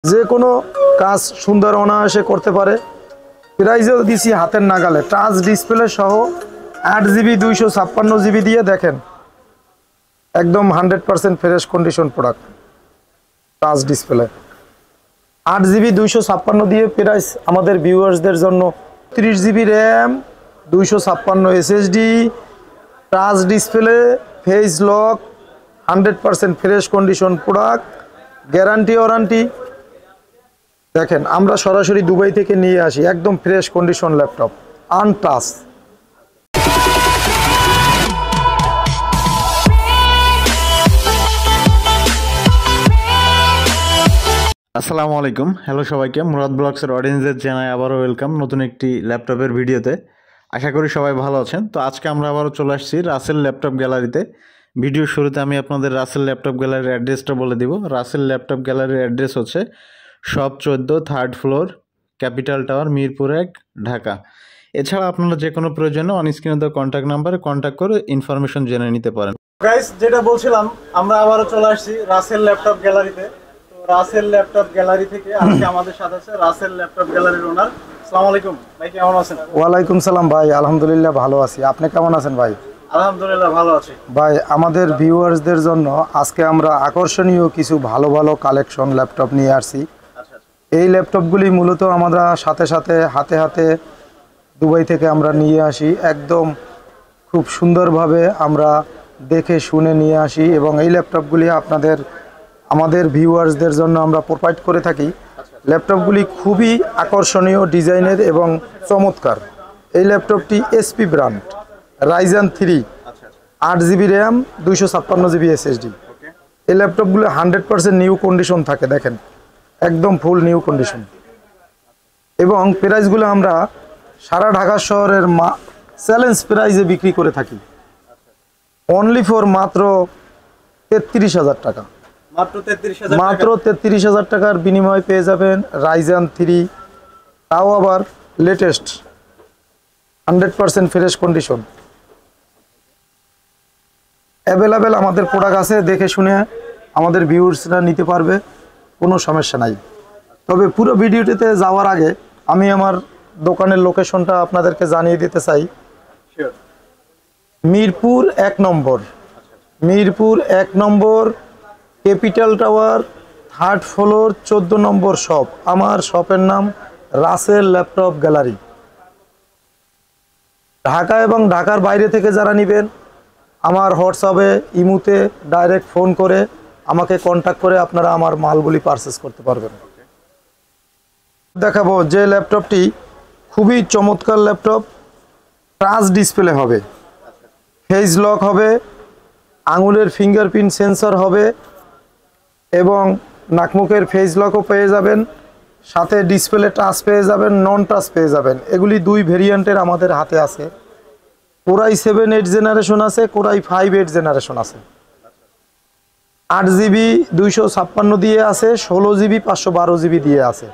যে কোনো কাজ সুন্দর অনায়াসে করতে পারে। প্রাইজও দিছি হাতের নাগালে, টাচ ডিসপ্লে সহ 8GB 256GB দিয়ে দেখেন একদম 100% fresh condition product. Touch display 8GB 256 দিয়ে প্রাইস আমাদের ভিউয়ার্সদের জন্য 30GB RAM 256 SSD touch display face lock 100% fresh condition product, guarantee warranty. দেখেন আমরা সরাসরি দুবাই থেকে নিয়ে আসি একদম ফ্রেশ কন্ডিশন ল্যাপটপ আনটাচ। আসসালামু আলাইকুম, হ্যালো সবাইকে। মুরাদ ব্লগসের অডিয়েন্সদের জানাই আবারও ওয়েলকাম নতুন একটি ল্যাপটপের ভিডিওতে। আশা করি সবাই ভালো আছেন। তো আজকে আমরা আবারও চলে আসছি রাসেল ল্যাপটপ গ্যালারিতে। ভিডিওর শুরুতে আমি আপনাদের রাসেল ল্যাপটপ গ্যালারির অ্যাড্রেসটা বলে দিব। রাসেল ল্যাপটপ গ্যালারির অ্যাড্রেস হচ্ছে shop 14, 3rd floor, capital tower, Mirpur 1, Dhaka. এছাড়া আপনারা যে কোনো প্রয়োজনে অন স্ক্রিনে দেওয়া কন্ট্যাক্ট নাম্বারে কন্ট্যাক্ট করে ইনফরমেশন জেনে নিতে পারেন। গাইস, যেটা বলছিলাম, আমরা আবারও চলে আসছি রাসেল ল্যাপটপ গ্যালারিতে। তো রাসেল ল্যাপটপ গ্যালারি থেকে আজকে আমাদের সাথে আছে রাসেল ল্যাপটপ গ্যালারির ওনার। আসসালামু আলাইকুম ভাই, কেমন আছেন? ওয়ালাইকুম সালাম ভাই, আলহামদুলিল্লাহ ভালো আছি। আপনি কেমন আছেন ভাই? আলহামদুলিল্লাহ ভালো আছি ভাই। আমাদের ভিউয়ার্সদের জন্য আজকে আমরা আকর্ষণীয় কিছু ভালো ভালো কালেকশন ল্যাপটপ নিয়ে আসছি। এই ল্যাপটপগুলি মূলত আমরা সাথে সাথে হাতে হাতে দুবাই থেকে আমরা নিয়ে আসি, একদম খুব সুন্দরভাবে আমরা দেখে শুনে নিয়ে আসি এবং এই ল্যাপটপগুলি আমাদের ভিউয়ার্সদের জন্য আমরা প্রোভাইড করে থাকি। ল্যাপটপগুলি খুবই আকর্ষণীয় ডিজাইনের এবং চমৎকার। এই ল্যাপটপটি SP brand, Ryzen 3, 8GB RAM 256GB SSD। এই ল্যাপটপগুলো 100% নিউ কন্ডিশন থাকে, দেখেন একদম ফুল নিউ কন্ডিশন। এবং প্রাইসগুলো আমরা সারা ঢাকা শহরের চ্যালেঞ্জ প্রাইসে বিক্রি করে থাকি, অনলি ফর মাত্র 33,000 টাকা। মাত্র 33,000 টাকার বিনিময়ে পেয়ে যাবেন রাইজেন 3, তাও আবার লেটেস্ট 100% ফ্রেশ কন্ডিশন। অ্যাভেলেবেল আমাদের প্রোডাক্ট আছে, দেখে শুনে আমাদের ভিউয়ার্সরা নিতে পারবে, কোনো সমস্যা নাই। তবে পুরো ভিডিওটিতে যাওয়ার আগে আমি আমার দোকানের লোকেশনটা আপনাদেরকে জানিয়ে দিতে চাই। মিরপুর 1 নম্বর, মিরপুর 1 নম্বর, ক্যাপিটাল টাওয়ার, 3rd ফ্লোর, 14 নম্বর শপ। আমার শপের নাম রাসেল ল্যাপটপ গ্যালারি। ঢাকা এবং ঢাকার বাইরে থেকে যারা নেবেন আমার হোয়াটসঅ্যাপে ইমুতে ডাইরেক্ট ফোন করে আমাকে কন্ট্যাক্ট করে আপনারা আমার মালগুলি পারচেস করতে পারবেন। দেখাবো যে ল্যাপটপটি খুবই চমৎকার ল্যাপটপ। টাচ ডিসপ্লে হবে, ফেস লক হবে, আঙুলের ফিঙ্গারপ্রিন্ট সেন্সর হবে এবং নাকমুখের ফেস লকও পেয়ে যাবেন, সাথে ডিসপ্লে টাচ পেয়ে যাবেন, নন টাচ পেয়ে যাবেন। এগুলি 2 ভেরিয়েন্টের আমাদের হাতে আছে। কোরাই 7 8 জেনারেশন আছে, কোরাই 5 8 জেনারেশন আছে। 8GB 256 দিয়ে আছে, 16GB 512GB দিয়ে আছে।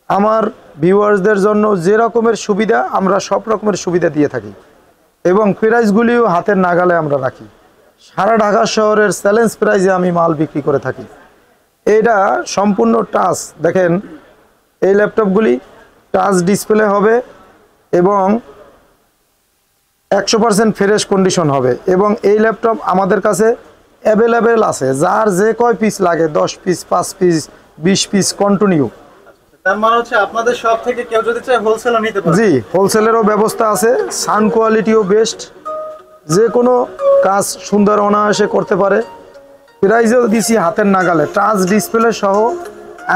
আমার ভিউয়ার্সদের জন্য যে রকমের সুবিধা আমরা সব রকমের সুবিধা দিয়ে থাকি এবং প্রাইসগুলিও হাতের নাগালে আমরা রাখি। সারা ঢাকা শহরের চ্যালেঞ্জ প্রাইসে আমি মাল বিক্রি করে থাকি। এটা সম্পূর্ণ টাচ, দেখেন এই ল্যাপটপগুলি টাচ ডিসপ্লে হবে এবং 100% ফ্রেশ কন্ডিশন হবে এবং এই ল্যাপটপ আমাদের কাছে অ্যাভেলেবেল আছে। যার যে কয় পিস লাগে, 10 পিস, 5 পিস, 20 পিস কন্টিনিউ। তার মানে হচ্ছে আপনাদের শপ থেকে কেউ যদি চায় হোলসেলও নিতে পারে? জি, হোলসেলেরও ব্যবস্থা আছে। সাউন্ড কোয়ালিটিও বেস্ট, যে কোনো কাজ সুন্দর অনায়াসে করতে পারে। প্রাইজও দিছি হাতের নাগালে, টাচ ডিসপ্লে সহ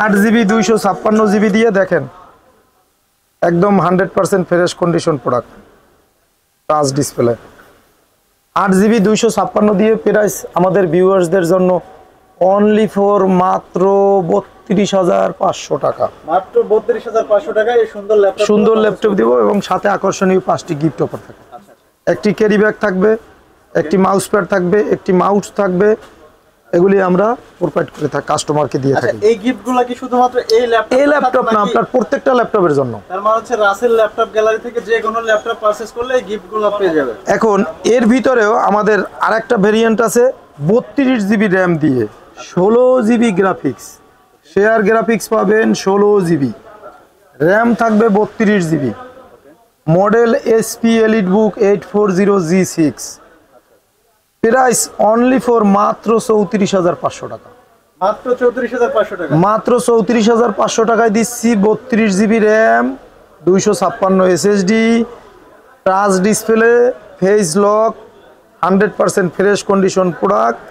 8GB 256GB দিয়ে দেখেন একদম 100% fresh condition product. Touch display 8GB 256 দিয়ে প্রাইস আমাদের ভিউয়ার্সদের জন্য অনলি ফর মাত্র 32,500 টাকা। মাত্র 32,500 টাকায় এই সুন্দর ল্যাপটপ দিব এবং সাথে আকর্ষণীয় 5টি গিফট অফার থাকবে। একটি ক্যারি ব্যাগ থাকবে, একটি মাউস প্যাড থাকবে, একটি মাউস থাকবে। এগুলি আমরা প্রোভাইড করে থাকি, কাস্টমারকে দিয়ে থাকি। এই গিফটগুলো কি শুধুমাত্র এই ল্যাপটপ না, আপনার প্রত্যেকটা ল্যাপটপের জন্য। তার মানে হচ্ছে রাসেল ল্যাপটপ গ্যালারি থেকে যে কোনো ল্যাপটপ পারচেজ করলে এই গিফটগুলো পেয়ে যাবে। এখন এর ভিতরেও আমাদের আরেকটা ভেরিয়েন্ট আছে 32GB র্যাম দিয়ে, 16GB গ্রাফিক্স, শেয়ার গ্রাফিক্স পাবেন 16 GB, র্যাম থাকবে 32 GB, model SP elite book 840G6, price only for মাত্র 34,500 টাকা। মাত্র 34,500 টাকা। মাত্র 34,500 টাকায় দিচ্ছি 32 GB RAM, 256 SSD, touch display, face lock, 100% fresh condition product,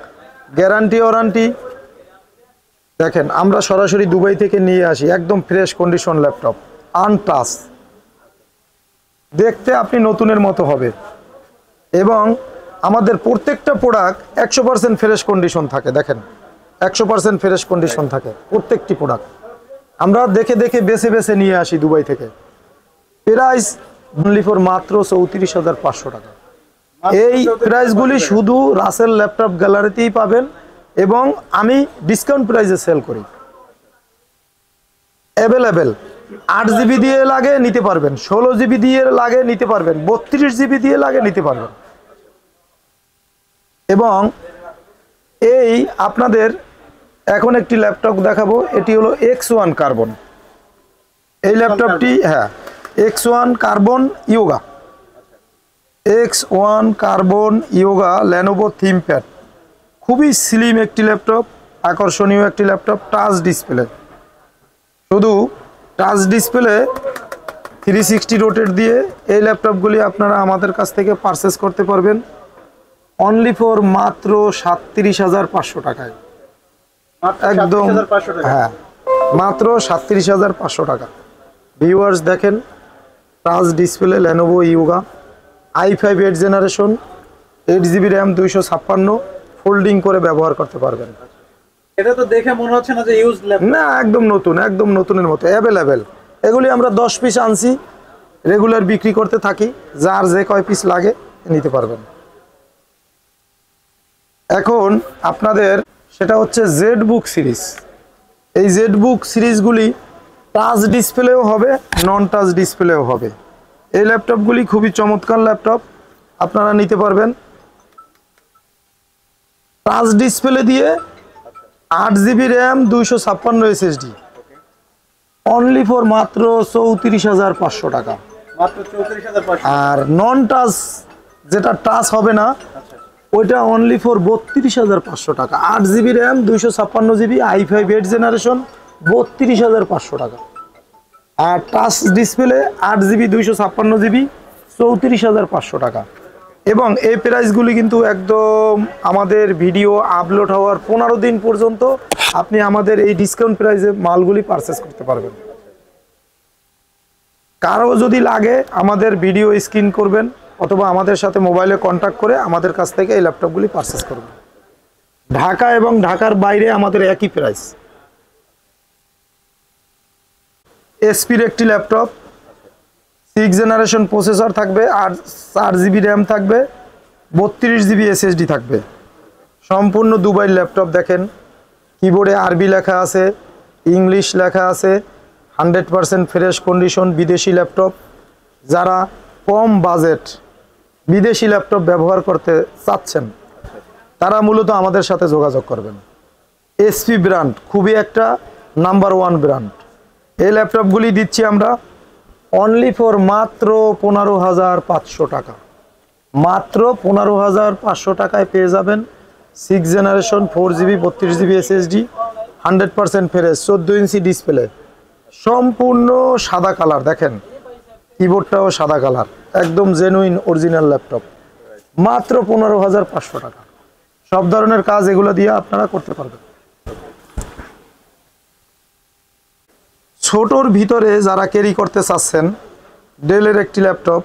guarantee warranty. দেখেন আমরা সরাসরি দুবাই থেকে নিয়ে আসি, একদম ফ্রেশ কন্ডিশন ল্যাপটপ, আনটাচ, দেখতে আপনি নতুনের মতো হবে। এবং আমাদের প্রত্যেকটা প্রোডাক্ট 100% ফ্রেশ কন্ডিশন থাকে। দেখেন 100% ফ্রেশ কন্ডিশন থাকে প্রত্যেকটি প্রোডাক্ট। আমরা দেখে দেখে বেছে বেছে নিয়ে আসি দুবাই থেকে। প্রাইস অনলি ফর মাত্র 34,500 টাকা। এই প্রাইসগুলি শুধু রাসেল ল্যাপটপ গ্যালারিতেই পাবেন এবং আমি ডিসকাউন্ট প্রাইসে সেল করি। অ্যাভেলেবেল 8 GB দিয়ে লাগে নিতে পারবেন, 16 GB দিয়ে লাগে নিতে পারবেন, 32 GB দিয়ে লাগে নিতে পারবেন। এবং এই আপনাদের এখন একটি ল্যাপটপ দেখাবো, এটি হলো X1 কার্বন। এই ল্যাপটপটি X1 carbon Yoga, X1 carbon Yoga Lenovo ThinkPad, খুবই স্লিম একটি ল্যাপটপ, আকর্ষণীয় একটি ল্যাপটপ, টাচ ডিসপ্লে, শুধু টাচ ডিসপ্লে 360 রোটেট দিয়ে এই ল্যাপটপগুলি আপনারা আমাদের কাছ থেকে পারচেস করতে পারবেন অনলি ফর মাত্র 37,500 টাকায়। একদম মাত্র 37,500 টাকা। ভিউয়ার্স দেখেন, touch display Lenovo yoga, i5 8th generation, 8 GB RAM, 256, folding করে ব্যবহার করতে পারবেন। এটা তো দেখে মনে হচ্ছে না যে ইউজ ল্যাপটপ, না একদম নতুন, একদম নতুনের মতো অ্যাভেলেবেল। এগুলি আমরা 10 পিস আনছি, রেগুলার বিক্রি করতে থাকি, যার যে কয় পিস লাগে নিতে পারবেন। এখন আপনাদের সেটা হচ্ছে জেড বুক সিরিজ। এই জেড বুক সিরিজগুলি টাচ ডিসপ্লেও হবে, নন টাচ ডিসপ্লেও হবে। এই ল্যাপটপগুলি খুবই চমৎকার ল্যাপটপ, আপনারা নিতে পারবেন। টাচ ডিসপ্লে দিয়ে 8 GB RAM, 256 SSD, only for মাত্র 34,500 টাকা। মাত্র 34,500। আর নন টাচ যেটা টাচ হবে না ওইটা অনলি ফর 32,500 টাকা। 8 GB RAM, 256 GB, i5 8th generation, 32,500 টাকা। আর টাচ ডিসপ্লে 8 GB, 256 GB, 34,500 টাকা। এবং এই প্রাইসগুলি কিন্তু একদম আমাদের ভিডিও আপলোড হওয়ার 15 দিন পর্যন্ত আপনি আমাদের এই ডিসকাউন্ট প্রাইসে মালগুলি পারচেস করতে পারবেন। কারো যদি লাগে আমাদের ভিডিও স্ক্রিন করবেন অথবা আমাদের সাথে মোবাইলে কন্ট্যাক্ট করে আমাদের কাছ থেকে এই ল্যাপটপগুলি পারচেস করবেন। ঢাকা এবং ঢাকার বাইরে আমাদের একই প্রাইস। এসপির একটি ল্যাপটপ, 6th জেনারেশন প্রসেসর থাকবে, আর 4 GB র্যাম থাকবে, 32 GB SSD থাকবে। সম্পূর্ণ দুবাই ল্যাপটপ। দেখেন কিবোর্ডে আরবি লেখা আছে, ইংলিশ লেখা আছে, 100% ফ্রেশ কন্ডিশন, বিদেশি ল্যাপটপ। যারা কম বাজেট বিদেশি ল্যাপটপ ব্যবহার করতে চাচ্ছেন তারা মূলত আমাদের সাথে যোগাযোগ করবেন। এসপি ব্র্যান্ড খুবই একটা নাম্বার 1 ব্র্যান্ড। এই ল্যাপটপগুলি দিচ্ছি আমরা অনলি ফর মাত্র 15,500 টাকা। মাত্র 15,500 টাকায় পেয়ে যাবেন 6th generation, 4 GB, 32 GB SSD, 100% fresh, 14 inch display, সম্পূর্ণ সাদা কালার। দেখেন কিবোর্ডটাও সাদা কালার, একদম জেনুইন অরিজিনাল ল্যাপটপ। মাত্র 15,500 টাকা। সব ধরনের কাজ এগুলো দিয়ে আপনারা করতে পারবেন। ছোটোর ভিতরে যারা ক্যারি করতে চাচ্ছেন, ডেলের একটি ল্যাপটপ,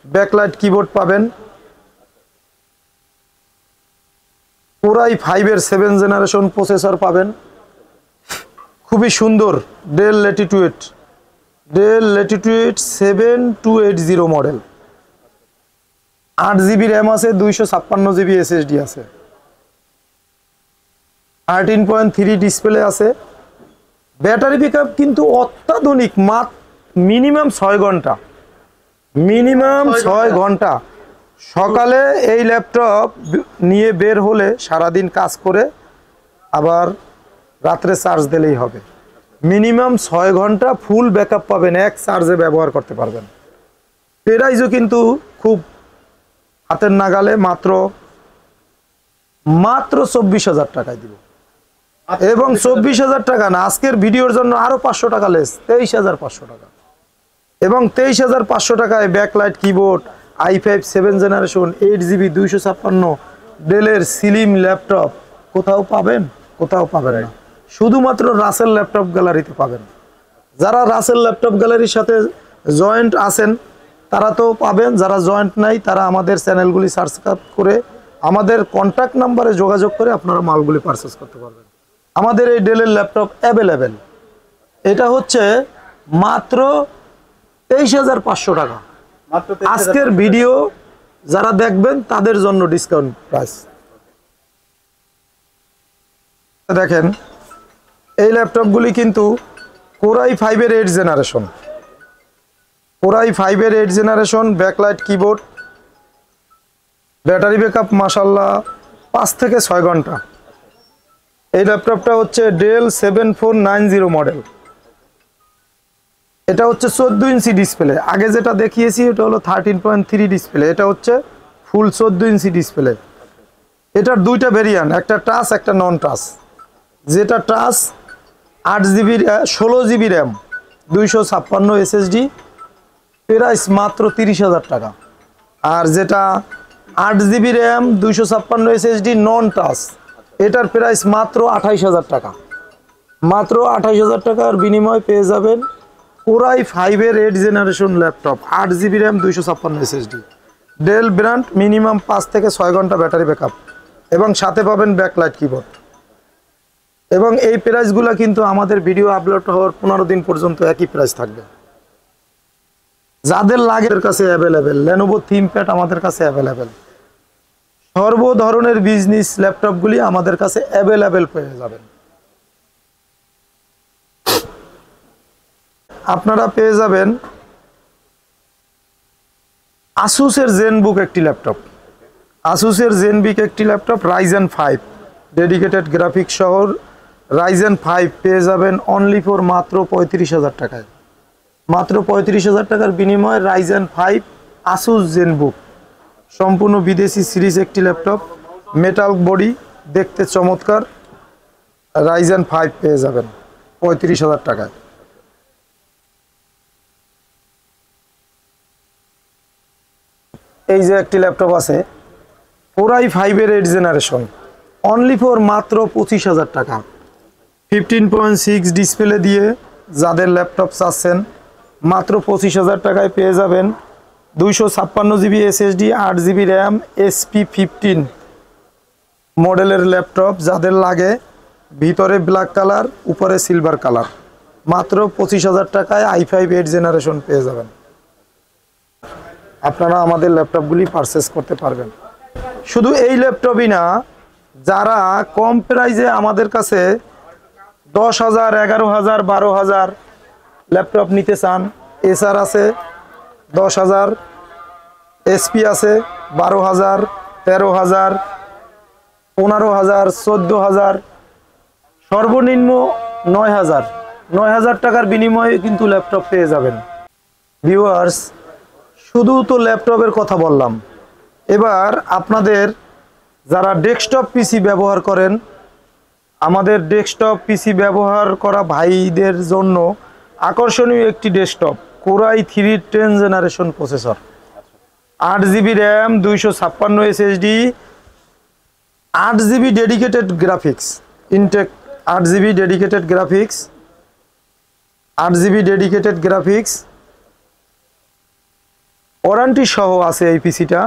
ব্যাকলাইট কিবোর্ড পাবেন, পুরাই 5 7th জেনারেশন প্রসেসর পাবেন, খুবই সুন্দর del Latitude, 7280 model, 8 GB RAM আছে, 256 GB SSD আছে, 13.3 ডিসপ্লে আছে। ব্যাটারি পিকআপ কিন্তু অত্যাধুনিক, মিনিমাম 6 ঘন্টা, মিনিমাম 6 ঘন্টা। সকালে এই ল্যাপটপ নিয়ে বের হলে সারাদিন কাজ করে আবার রাত্রে চার্জ দিলেই হবে। মিনিমাম 6 ঘন্টা ফুল ব্যাকআপ পাবেন, এক চার্জে ব্যবহার করতে পারবেন। প্রাইসও কিন্তু খুব হাতের নাগালে, মাত্র 24,000 টাকায় দিব। এবং 24,000 টাকা না, আজকের ভিডিওর জন্য আরো 500 টাকা লেস, 23,500 টাকা। এবং 23,500 টাকায় backlight keyboard, i5 7 generation 8GB 256 ডেলের স্লিম ল্যাপটপ কোথাও পাবেন? কোথাও পাবেন না, শুধুমাত্র রাসেল ল্যাপটপ গ্যালারিতে পাবেন। যারা রাসেল ল্যাপটপ গ্যালারির সাথে জয়েন্ট আছেন তারা তো পাবেন, যারা জয়েন্ট নাই তারা আমাদের চ্যানেলগুলি সাবস্ক্রাইব করে আমাদের কন্ট্যাক্ট নাম্বারে যোগাযোগ করে আপনারা মালগুলি পারচেস করতে পারবেন। আমাদের এই ডেলের ল্যাপটপ অ্যাভেলেবেল। এটা হচ্ছে মাত্র 23,500 টাকা। আজকের ভিডিও যারা দেখবেন তাদের জন্য ডিসকাউন্ট প্রাইস। দেখেন এই ল্যাপটপগুলি কিন্তু Core i5 এর 8 জেনারেশন, Core i5 এর 8 generation, backlight keyboard, battery backup মাশাআল্লাহ 5 থেকে 6 ঘন্টা। এই ল্যাপটপটা হচ্ছে ডেল 7490 মডেল। এটা হচ্ছে 14 ইঞ্চি ডিসপ্লে। আগে যেটা দেখিয়েছি এটা হলো 13.3 ডিসপ্লে, এটা হচ্ছে ফুল 14 ইঞ্চি ডিসপ্লে। এটার দুইটা ভেরিয়েন্ট, একটা টাচ একটা নন টাচ। যেটা touch 8GB 16GB RAM 256 SSD, price মাত্র 30,000 টাকা। আর যেটা 8GB র্যাম 256 SSD নন টাচ, এটার প্রাইস মাত্র 28,000 টাকা। মাত্র 28,000 টাকার বিনিময়ে পেয়ে যাবেন Core i5 এর 8 generation laptop, 8GB RAM 256 SSD, del brand, minimum 5 থেকে 6 ঘন্টা ব্যাটারি ব্যাকআপ, এবং সাথে পাবেন ব্যাকলাইট কিবোর্ড। এবং এই প্রাইসগুলো কিন্তু আমাদের ভিডিও আপলোড হওয়ার 15 দিন পর্যন্ত একই প্রাইস থাকবে। যাদের লাগে এর কাছে অ্যাভেলেবেল। Lenovo ThinkPad আমাদের কাছে অ্যাভেলেবেল। সর্ব ধরনের বিজনেস ল্যাপটপগুলি আমাদের কাছে অ্যাভেলেবেল পেয়ে যাবেন। আপনারা পেয়ে যাবেন আসুসের জেনবুক একটি ল্যাপটপ, আসুসের জেনবিক একটি ল্যাপটপ Ryzen 5 ডেডিকেটেড গ্রাফিক্স সহ Ryzen 5 পেয়ে যাবেন অনলি ফর মাত্র 35,000 টাকায়। মাত্র 35,000 টাকার বিনিময়ে Ryzen 5 আসুস জেনবুক, সম্পূর্ণ বিদেশি সিরিজ একটি ল্যাপটপ, মেটাল বডি, দেখতে চমৎকার, Ryzen 5 পেয়ে যাবেন 35,000 টাকায়। এই যে একটি ল্যাপটপ আছে Core i5 এর 8 জেনারেশন, অনলি ফর মাত্র 25,000 টাকা। 15.6 ডিসপ্লে দিয়ে যাদের ল্যাপটপ চাচ্ছেন মাত্র 25,000 টাকায় পেয়ে যাবেন 256GB SSD 8GB RAM SP15 মডেলের ল্যাপটপ। যাদের লাগে ভিতরে ব্ল্যাক কালার, উপরে সিলভার কালার, মাত্র 25,000 টাকায় i5 8 জেনারেশন পেয়ে যাবেন। আপনারা আমাদের ল্যাপটপগুলি পারচেস করতে পারবেন। শুধু এই ল্যাপটপই না, যারা কম প্রাইসে আমাদের কাছে 10,000 11,000 12,000 ল্যাপটপ নিতে চান, এসআর আছে 10,000, এসপি আছে 12,000, 13,000, 15,000, 14,000, সর্বনিম্ন 9,000 টাকার বিনিময়ে কিন্তু ল্যাপটপ পেয়ে যাবেন। ভিউয়ার্স, শুধু তো ল্যাপটপের কথা বললাম, এবার আপনাদের যারা ডেস্কটপ পিসি ব্যবহার করেন, আমাদের ডেস্কটপ পিসি ব্যবহার করা ভাইদের জন্য আকর্ষণীয় একটি desktop Core i3 10 generation processor, 8GB RAM 256 SSD, 8GB dedicated graphics, ইনটেক 8GB dedicated graphics, 8GB dedicated graphics, warranty সহ আছে এই পিসিটা।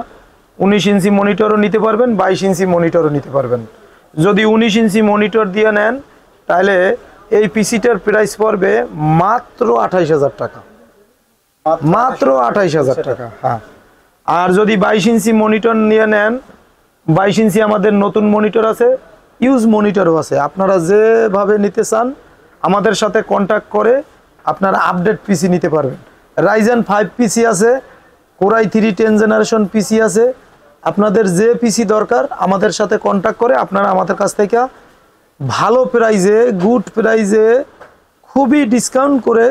19 ইঞ্চি মনিটরও নিতে পারবেন, 22 ইঞ্চি মনিটরও নিতে পারবেন। যদি 19 ইঞ্চি মনিটর দিয়ে নেন তাহলে এই পিসিটার প্রাইস পড়বে মাত্র 28,000 টাকা, মাত্র 28,000 টাকা। হ্যাঁ, আর যদি 22 ইঞ্চি মনিটর নিয়ে নেন, 22 ইঞ্চি আমাদের নতুন মনিটর আছে, ইউজ মনিটরও আছে। আপনারা যেভাবে নিতে চান আমাদের সাথে কন্ট্যাক্ট করে আপনারা আপডেট পিসি নিতে পারবেন। Ryzen 5 পিসি আছে, Core i3 10 জেনারেশন পিসি আছে। আপনাদের যে পিসি দরকার আমাদের সাথে কন্ট্যাক্ট করে আপনারা আমাদের কাছ থেকে ভালো প্রাইজে, গুড প্রাইজে, খুবই ডিসকাউন্ট করে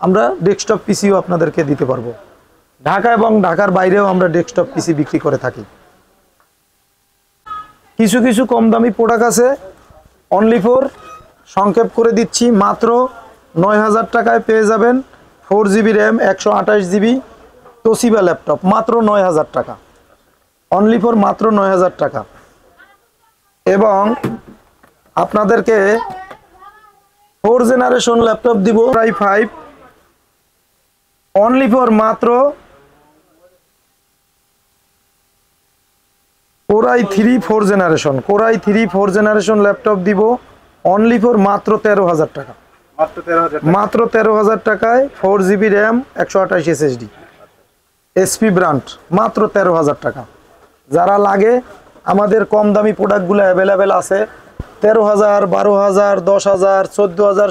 আমরা ডেস্কটপ পিসিও আপনাদেরকে দিতে পারবো। ঢাকা এবং ঢাকার বাইরেও আমরা ডেস্কটপ পিসি বিক্রি করে থাকি। কিছু কিছু কম দামি প্রোডাক্ট আছে অনলি ফর, সংক্ষেপ করে দিচ্ছি, মাত্র 9,000 টাকায় পেয়ে যাবেন 4GB RAM 128GB Toshiba laptop, মাত্র 9,000 টাকা, অনলি ফর মাত্র 9,000 টাকা। এবং আপনাদেরকে 4 জেনারেশন ল্যাপটপ দিব প্রায় 5 অনলি ফর মাত্র core i 3 4 generation, core i 3 4 generation laptop দিব অনলি ফর মাত্র 13,000 টাকা, মাত্র 13,000 টাকায় 4GB RAM 128 SSD SP brand, মাত্র 13,000 টাকা। যারা লাগে আমাদের কম দামি প্রোডাক্টগুলো অ্যাভেলেবেল আছে, 13,000 12,000 10,000 14,000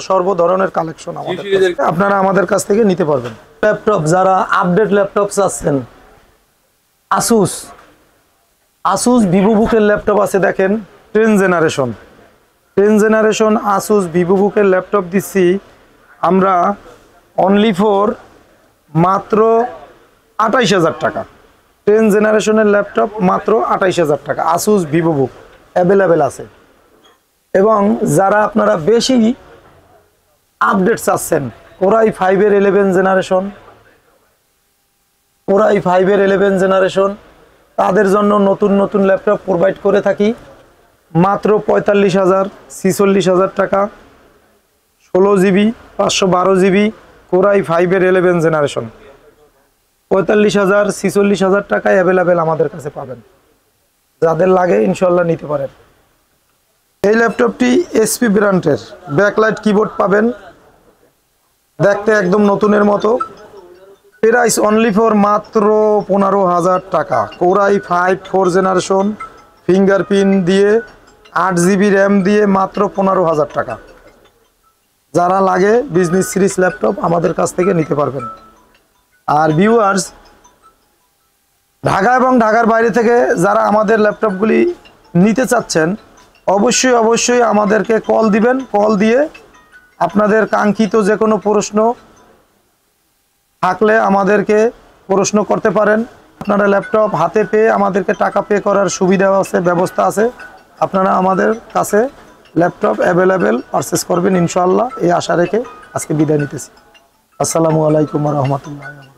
সর্ব ধরনের কালেকশন আমাদের কাছে। আপনারা আমাদের কাছ থেকে নিতে পারবেন। ল্যাপটপ যারা আপডেট ল্যাপটপ চাচ্ছেন, আসুস ভিভোবুকের ল্যাপটপ আছে, দেখেন 10 জেনারেশন আসুস ভিভোবুকের ল্যাপটপ দিচ্ছি আমরা অনলি ফর মাত্র 28,000 টাকা। 10 জেনারেশনের ল্যাপটপ মাত্র 28,000 টাকা, আসুস ভিভোবুক অ্যাভেলেবেল আছে। এবং যারা আপনারা বেশি আপডেট চাচ্ছেন, কোরাই 5-এর 11 জেনারেশন, কোরাই 5-এর 11 জেনারেশন, তাদের জন্য নতুন নতুন ল্যাপটপ প্রোভাইড করে থাকি মাত্র 45,000 46,000 টাকা, 16GB 512GB কোরাই 5-এর 11 জেনারেশন 45,000 46,000 টাকায় অ্যাভেলেবেল আমাদের কাছে পাবেন। যাদের লাগে ইনশাল্লাহ নিতে পারেন। এই ল্যাপটপটি এসপি ব্র্যান্ডের, ব্যাকলাইট কিবোর্ড পাবেন, দেখতে একদম নতুনের মতো। প্রাইস অনলি ফর মাত্র 15,000 টাকা। কোরাই 5 4 জেনারেশন ফিঙ্গারপ্রিন্ট দিয়ে 8GB র্যাম দিয়ে মাত্র 15,000 টাকা। যারা লাগে বিজনেস সিরিজ ল্যাপটপ আমাদের কাছ থেকে নিতে পারবেন। আর ভিউয়ার্স, ঢাকা এবং ঢাকার বাইরে থেকে যারা আমাদের ল্যাপটপগুলি নিতে চাচ্ছেন, অবশ্যই আমাদেরকে কল দিবেন। কল দিয়ে আপনাদের কাঙ্ক্ষিত যে কোনো প্রশ্ন থাকলে আমাদেরকে প্রশ্ন করতে পারেন। আপনারা ল্যাপটপ হাতে পেয়ে আমাদেরকে টাকা পে করার সুবিধা আছে, ব্যবস্থা আছে। আপনারা আমাদের কাছে ল্যাপটপ অ্যাভেলেবেল পারচেস করবেন ইনশাআল্লাহ, এই আশা রেখে আজকে বিদায় নিতেছি। আসসালামু আলাইকুম ওয়া রাহমাতুল্লাহি ওয়া বারাকাতুহু।